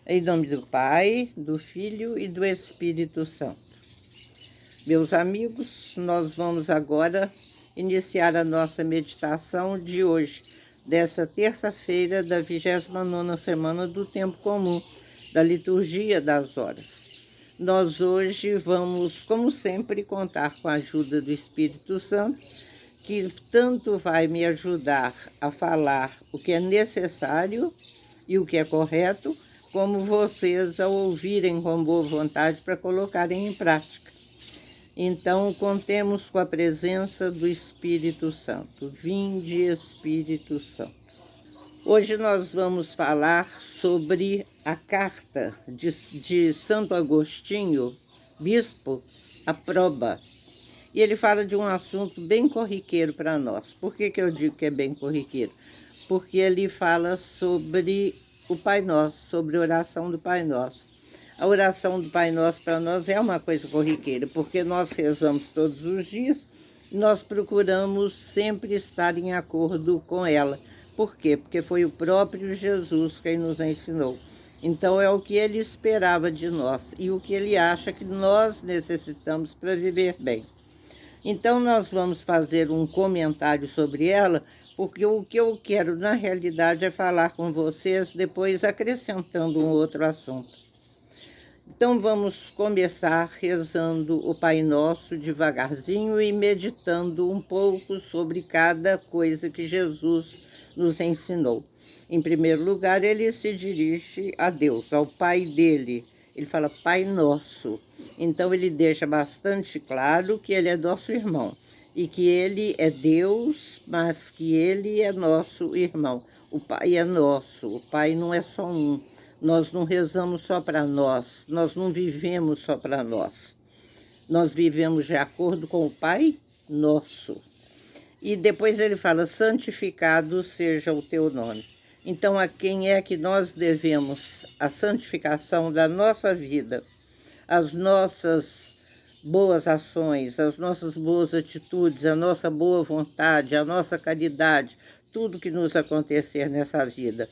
Em nome do Pai, do Filho e do Espírito Santo. Meus amigos, nós vamos agora iniciar a nossa meditação de hoje, dessa terça-feira da 29ª semana do Tempo Comum, da Liturgia das Horas. Nós hoje vamos, como sempre, contar com a ajuda do Espírito Santo, que tanto vai me ajudar a falar o que é necessário e o que é correto, como vocês a ouvirem com boa vontade para colocarem em prática. Então, contemos com a presença do Espírito Santo. Vinde, Espírito Santo. Hoje nós vamos falar sobre a carta de Santo Agostinho, bispo, a Proba. E ele fala de um assunto bem corriqueiro para nós. Por que eu digo que é bem corriqueiro? Porque ele fala sobre o Pai Nosso, sobre a oração do Pai Nosso. A oração do Pai Nosso para nós é uma coisa corriqueira, porque nós rezamos todos os dias, nós procuramos sempre estar em acordo com ela. Por quê? Porque foi o próprio Jesus quem nos ensinou. Então é o que ele esperava de nós e o que ele acha que nós necessitamos para viver bem. Então nós vamos fazer um comentário sobre ela, porque o que eu quero na realidade é falar com vocês, depois acrescentando um outro assunto. Então vamos começar rezando o Pai Nosso devagarzinho e meditando um pouco sobre cada coisa que Jesus nos ensinou. Em primeiro lugar, ele se dirige a Deus, ao Pai dele. Ele fala Pai Nosso. Então ele deixa bastante claro que ele é nosso irmão e que ele é Deus, mas que ele é nosso irmão. O Pai é nosso, o Pai não é só um. Nós não rezamos só para nós, nós não vivemos só para nós. Nós vivemos de acordo com o Pai Nosso. E depois ele fala, santificado seja o teu nome. Então, a quem é que nós devemos a santificação da nossa vida, as nossas boas ações, as nossas boas atitudes, a nossa boa vontade, a nossa caridade, tudo que nos acontecer nessa vida?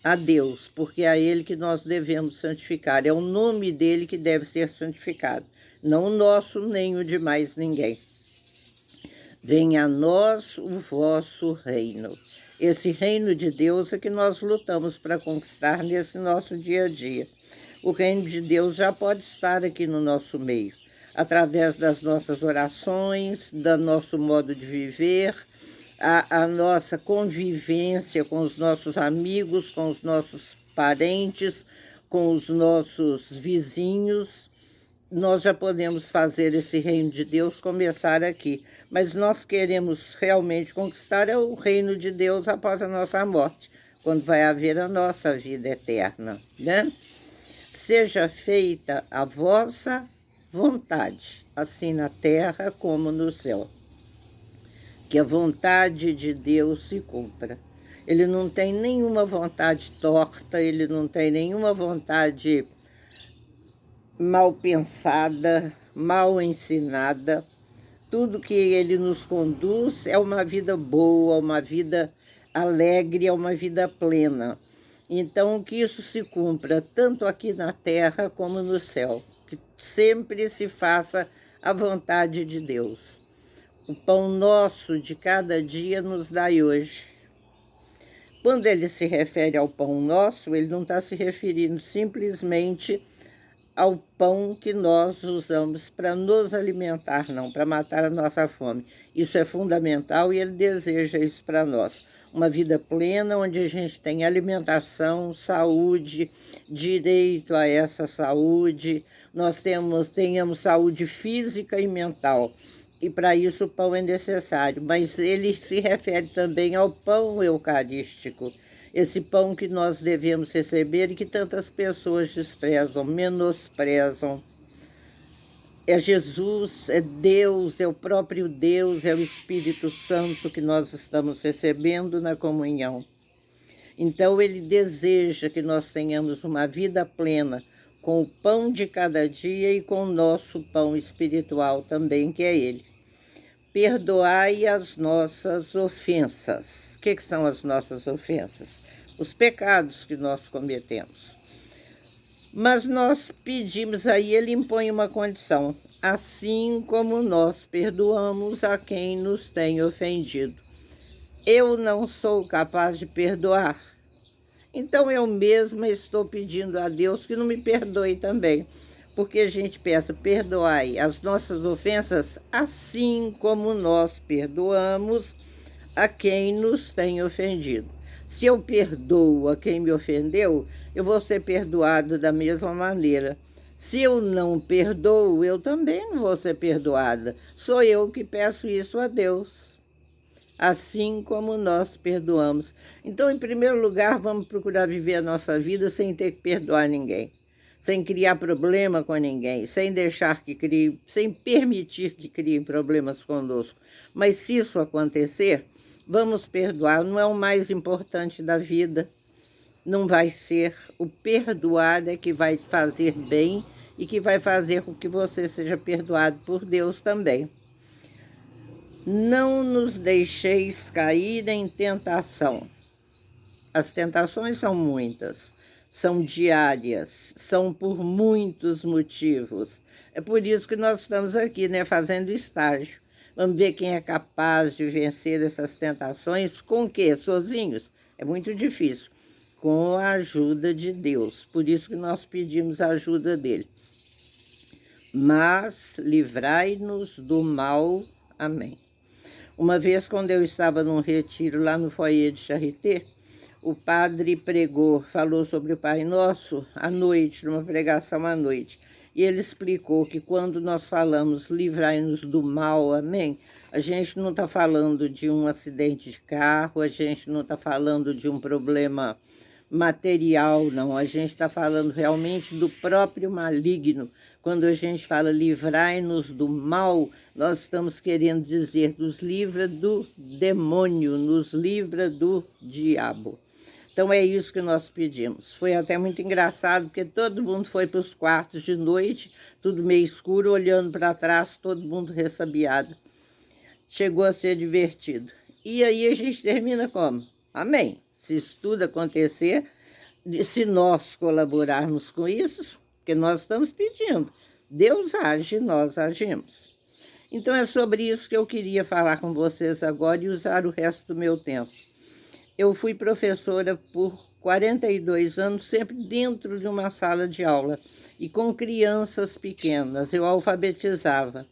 A Deus, porque é a Ele que nós devemos santificar. É o nome dele que deve ser santificado, não o nosso, nem o de mais ninguém. Venha a nós o vosso reino. Esse reino de Deus é que nós lutamos para conquistar nesse nosso dia a dia. O reino de Deus já pode estar aqui no nosso meio, através das nossas orações, do nosso modo de viver, a nossa convivência com os nossos amigos, com os nossos parentes, com os nossos vizinhos. Nós já podemos fazer esse reino de Deus começar aqui, mas nós queremos realmente conquistar o reino de Deus após a nossa morte, quando vai haver a nossa vida eterna, né? Seja feita a vossa vontade, assim na terra como no céu. Que a vontade de Deus se cumpra. Ele não tem nenhuma vontade torta, ele não tem nenhuma vontade mal pensada, mal ensinada. Tudo que ele nos conduz é uma vida boa, uma vida alegre, é uma vida plena. Então, que isso se cumpra tanto aqui na terra como no céu. Que sempre se faça a vontade de Deus. O pão nosso de cada dia nos dai hoje. Quando ele se refere ao pão nosso, ele não está se referindo simplesmente ao pão que nós usamos para nos alimentar, não, para matar a nossa fome. Isso é fundamental e ele deseja isso para nós. Uma vida plena, onde a gente tem alimentação, saúde, direito a essa saúde, nós tenhamos saúde física e mental. E para isso o pão é necessário, mas ele se refere também ao pão eucarístico, esse pão que nós devemos receber e que tantas pessoas desprezam, menosprezam. É Jesus, é Deus, é o próprio Deus, é o Espírito Santo que nós estamos recebendo na comunhão. Então ele deseja que nós tenhamos uma vida plena, com o pão de cada dia e com o nosso pão espiritual também, que é ele. Perdoai as nossas ofensas. O que são as nossas ofensas? Os pecados que nós cometemos. Mas nós pedimos aí, ele impõe uma condição, assim como nós perdoamos a quem nos tem ofendido. Eu não sou capaz de perdoar, então eu mesma estou pedindo a Deus que não me perdoe também, porque a gente pensa, perdoai as nossas ofensas, assim como nós perdoamos a quem nos tem ofendido. Se eu perdoo a quem me ofendeu, eu vou ser perdoado da mesma maneira. Se eu não perdoo, eu também não vou ser perdoada. Sou eu que peço isso a Deus, assim como nós perdoamos. Então, em primeiro lugar, vamos procurar viver a nossa vida sem ter que perdoar ninguém, sem criar problema com ninguém, sem deixar que crie, sem permitir que criem problemas conosco. Mas se isso acontecer, vamos perdoar, não é o mais importante da vida, não vai ser. O perdoar é que vai fazer bem e que vai fazer com que você seja perdoado por Deus também. Não nos deixeis cair em tentação. As tentações são muitas, são diárias, são por muitos motivos. É por isso que nós estamos aqui, né, fazendo estágio. Vamos ver quem é capaz de vencer essas tentações. Com o quê? Sozinhos? É muito difícil. Com a ajuda de Deus. Por isso que nós pedimos a ajuda dele. Mas livrai-nos do mal. Amém. Uma vez, quando eu estava num retiro lá no foyer de Charité, o padre pregou, falou sobre o Pai Nosso à noite, numa pregação à noite. E ele explicou que quando nós falamos livrai-nos do mal, amém, a gente não está falando de um acidente de carro, a gente não está falando de um problema material, não. A gente está falando realmente do próprio maligno. Quando a gente fala livrai-nos do mal, nós estamos querendo dizer nos livra do demônio, nos livra do diabo. Então é isso que nós pedimos. Foi até muito engraçado, porque todo mundo foi para os quartos de noite, tudo meio escuro, olhando para trás, todo mundo ressabiado. Chegou a ser divertido. E aí a gente termina como? Amém. Se isso tudo acontecer, se nós colaborarmos com isso, porque nós estamos pedindo, Deus age, nós agimos. Então é sobre isso que eu queria falar com vocês agora e usar o resto do meu tempo. Eu fui professora por 42 anos, sempre dentro de uma sala de aula, e com crianças pequenas, eu alfabetizava.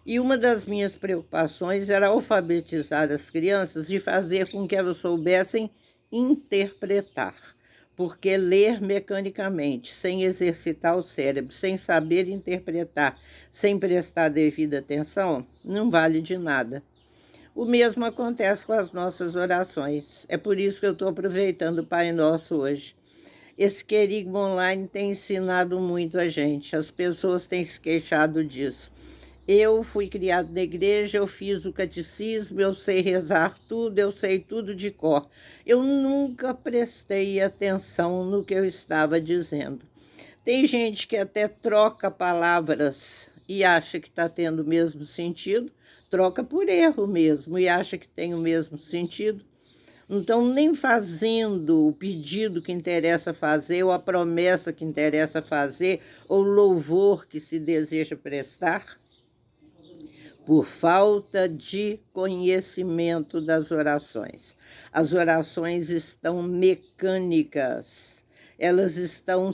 E uma das minhas preocupações era alfabetizar as crianças e fazer com que elas soubessem interpretar. Porque ler mecanicamente, sem exercitar o cérebro, sem saber interpretar, sem prestar devida atenção, não vale de nada. O mesmo acontece com as nossas orações. É por isso que eu estou aproveitando o Pai Nosso hoje. Esse querigma online tem ensinado muito a gente. As pessoas têm se queixado disso. Eu fui criado na igreja, eu fiz o catecismo, eu sei rezar tudo, eu sei tudo de cor. Eu nunca prestei atenção no que eu estava dizendo. Tem gente que até troca palavras e acha que está tendo o mesmo sentido, troca por erro mesmo e acha que tem o mesmo sentido. Então, nem fazendo o pedido que interessa fazer, ou a promessa que interessa fazer, ou o louvor que se deseja prestar, por falta de conhecimento das orações. As orações estão mecânicas. Elas estão,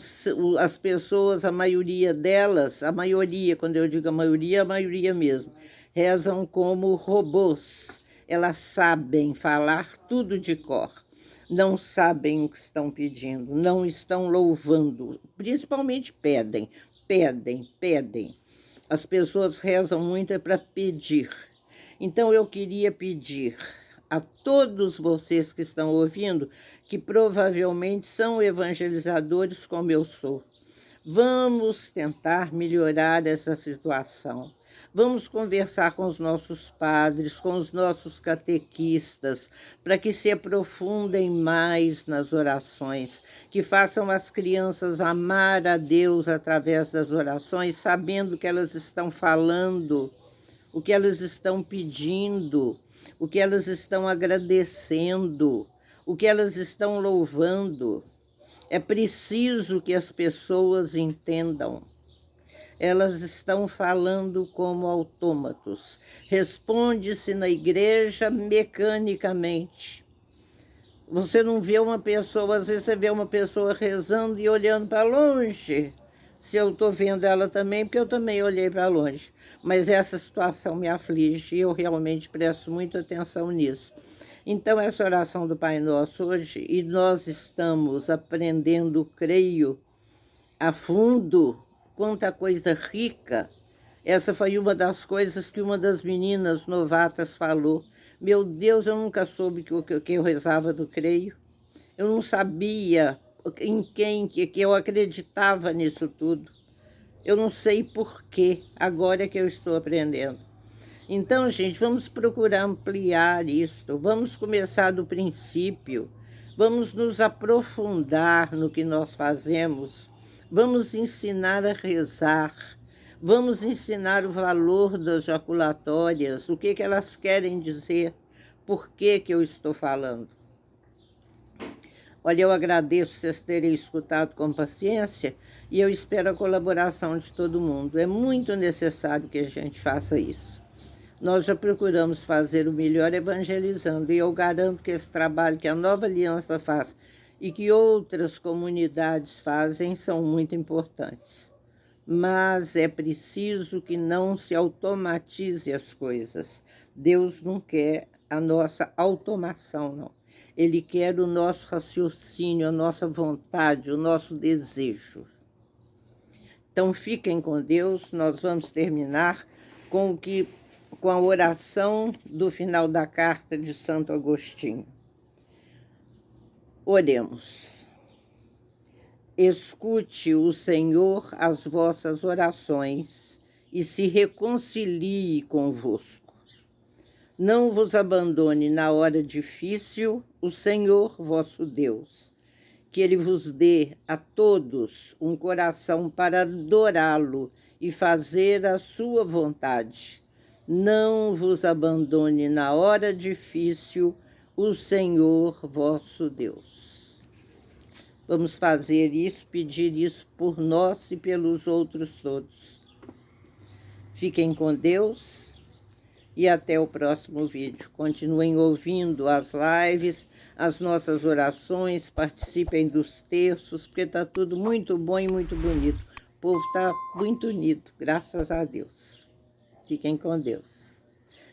as pessoas, a maioria delas, a maioria, quando eu digo a maioria mesmo, rezam como robôs. Elas sabem falar tudo de cor, não sabem o que estão pedindo, não estão louvando, principalmente pedem. As pessoas rezam muito para pedir. Então eu queria pedir a todos vocês que estão ouvindo, que provavelmente são evangelizadores como eu sou. Vamos tentar melhorar essa situação. Vamos conversar com os nossos padres, com os nossos catequistas, para que se aprofundem mais nas orações, que façam as crianças amar a Deus através das orações, sabendo o que elas estão falando, o que elas estão pedindo, o que elas estão agradecendo, o que elas estão louvando. É preciso que as pessoas entendam. Elas estão falando como autômatos. Responde-se na igreja mecanicamente. Você não vê uma pessoa, às vezes você vê uma pessoa rezando e olhando para longe. Se eu estou vendo ela também, porque eu também olhei para longe. Mas essa situação me aflige e eu realmente presto muita atenção nisso. Então, essa oração do Pai Nosso hoje, e nós estamos aprendendo, creio, a fundo, quanta coisa rica. Essa foi uma das coisas que uma das meninas novatas falou. Meu Deus, eu nunca soube que eu rezava do creio. Eu não sabia em quem, que eu acreditava nisso tudo. Eu não sei por quê, agora que eu estou aprendendo. Então, gente, vamos procurar ampliar isto, vamos começar do princípio, vamos nos aprofundar no que nós fazemos, vamos ensinar a rezar, vamos ensinar o valor das jaculatórias, o que elas querem dizer, por que eu estou falando. Olha, eu agradeço vocês terem escutado com paciência e eu espero a colaboração de todo mundo. É muito necessário que a gente faça isso. Nós já procuramos fazer o melhor evangelizando e eu garanto que esse trabalho que a Nova Aliança faz e que outras comunidades fazem são muito importantes. Mas é preciso que não se automatize as coisas. Deus não quer a nossa automação, não. Ele quer o nosso raciocínio, a nossa vontade, o nosso desejo. Então, fiquem com Deus. Nós vamos terminar com a oração do final da carta de Santo Agostinho. Oremos. Escute o Senhor as vossas orações e se reconcilie convosco. Não vos abandone na hora difícil o Senhor vosso Deus, que Ele vos dê a todos um coração para adorá-lo e fazer a sua vontade. Não vos abandone na hora difícil o Senhor vosso Deus. Vamos fazer isso, pedir isso por nós e pelos outros todos. Fiquem com Deus e até o próximo vídeo. Continuem ouvindo as lives, as nossas orações, participem dos terços, porque está tudo muito bom e muito bonito. O povo está muito unido, graças a Deus. Fiquem com Deus.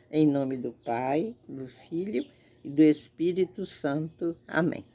Em nome do Pai, do Filho e do Espírito Santo. Amém.